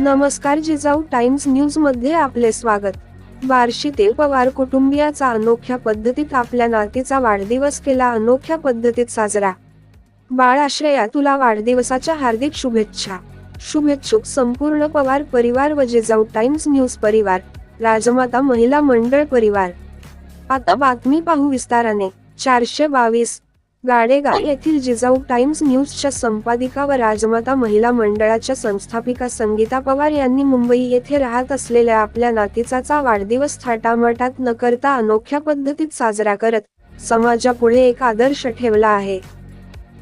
नमस्कार, Jijau times news मध्ये आपले स्वागत। बार्शीतील पवार कुटुंबियाचा अनोख्या पद्धतीत आपल्या नातीचा वाढदिवस केला अनोख्या पद्धतीत साजरा। बाळ आश्रया, तुला वाढदिवसाच्या हार्दिक शुभेच्छा। शुभेच्छुक संपूर्ण पवार परिवार व जिजाऊ टाइम्स न्यूज परिवार, राजमाता महिला मंडळ परिवार। आता बातमी पाहू विस्ताराने। 422 गाडेगाव येथील जिजाऊ टाइम्स न्यूजच्या संपादिका व राजमाता महिला मंडळाच्या संस्थापिका संगीता पवार यांनी मुंबई येथे राहत असलेल्या आपल्या नातीचा वाढदिवस थाटामाटात न करता अनोख्या पद्धतीत साजरा करत समाजापुढे एक आदर्श ठेवला आहे।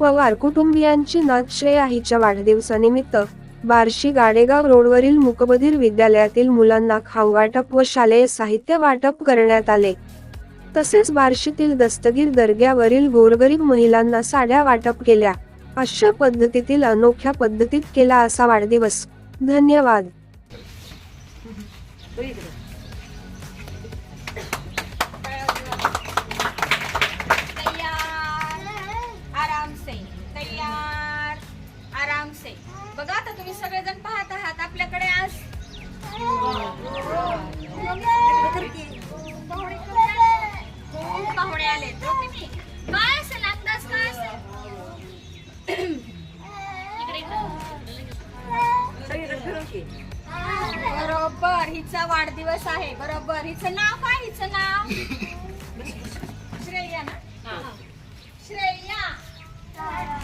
पवार कुटुंबियांची नात श्रेया हिच्या वाढदिवसानिमित्त बार्शी गाडेगाव रोडवरील मूकबधीर विद्यालयातील मुलांना खाऊ वाटप व शालेय साहित्य वाटप करण्यात आले। तसेच बार्शीतील दस्तगीर दर्ग्यावरील गोरगरीब महिलांना साड्या वाटप केल्या। अशा पद्धतीतील अनोख्या पद्धतीत केला असा वाढदिवस। धन्यवाद। आराम से बघा, आता तुम्ही सगळेजण पाहत आहात आपल्याकडे आज पाहुणे आले। काय असेल अंदाज, काय असेल? बरोबर, हिचा वाढदिवस आहे। बरोबर, हिचं नाव काय? हिचं नाव श्रेया ना? श्रेया,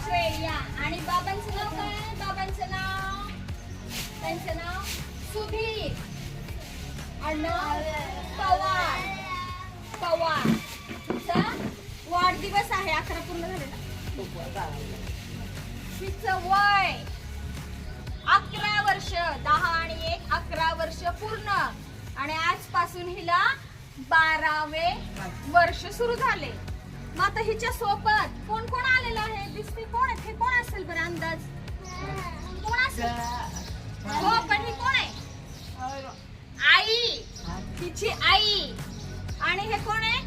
श्रेया। आणि बाबांचं नाव काय? बाबांचं नाव, त्यांचं नाव सुधीर आणि पवार। पवार हिचा वाढदिवस आहे। 11 पूर्ण झाले ना? हिचं वय 11 वर्ष, 10 आणि 1 11 वर्ष पूर्ण। आणि आजपासून हिला 12वे वर्ष सुरू झाले। मग आता हिच्या सोबत कोण कोण आलेलं आहे? दिसते कोण आहे? हे कोण असेल बरं? अंदाज कोण असेल? हो, पण ही कोण आहे? आई, तिची आई। आणि हे कोण आहे?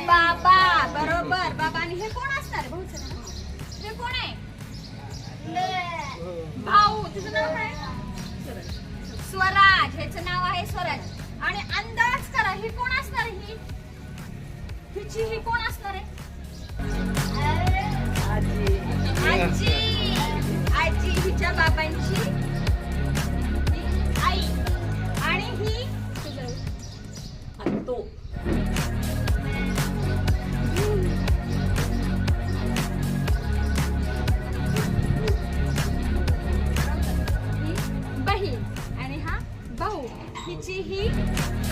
बाबा। बरोबर, बाबा। आणि हे कोण असणार? हे कोण आहे? भाऊ। तुझं नाव काय? स्वराज। ह्याचं नाव आहे स्वराज। आणि अंदाज करा, ही कोण असणार? हिची ही कोण असणार आहे? आजी। आजी हिच्या बाबांची आई। आणि ही तो बहीण। आणि हा भाऊ। हिची ही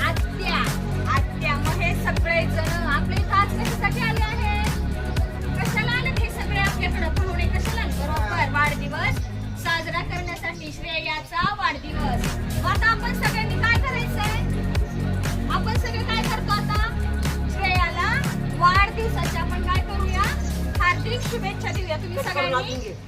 आत्या। आत्या। मग हे सगळे जण आपले आज कशासाठी आले आहेत? कशाला आले हे सगळे आपल्याकडे पाहुणे? कशाला? बरोबर, वाढदिवस साजरा करण्यासाठी, श्रेयाचा वाढदिवस। आता आपण सगळ्यांनी काय करायचंय? आपण सगळे काय करतो आता? श्रेयाला वाढदिवसाच्या आपण काय करूया? हार्दिक शुभेच्छा देऊया। तुम्ही सगळ्यांनी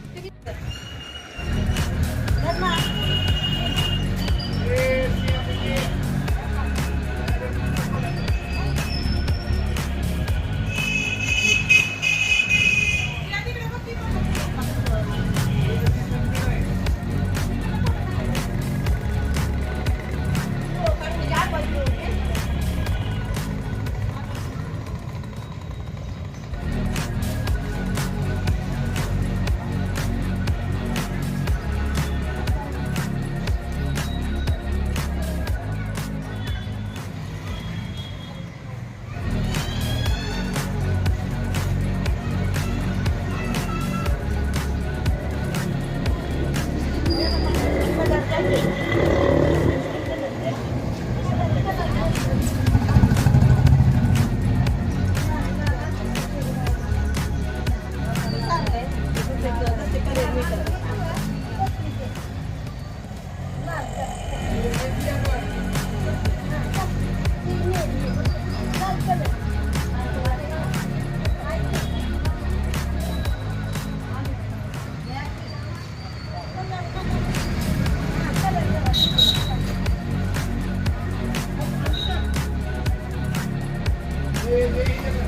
Hey,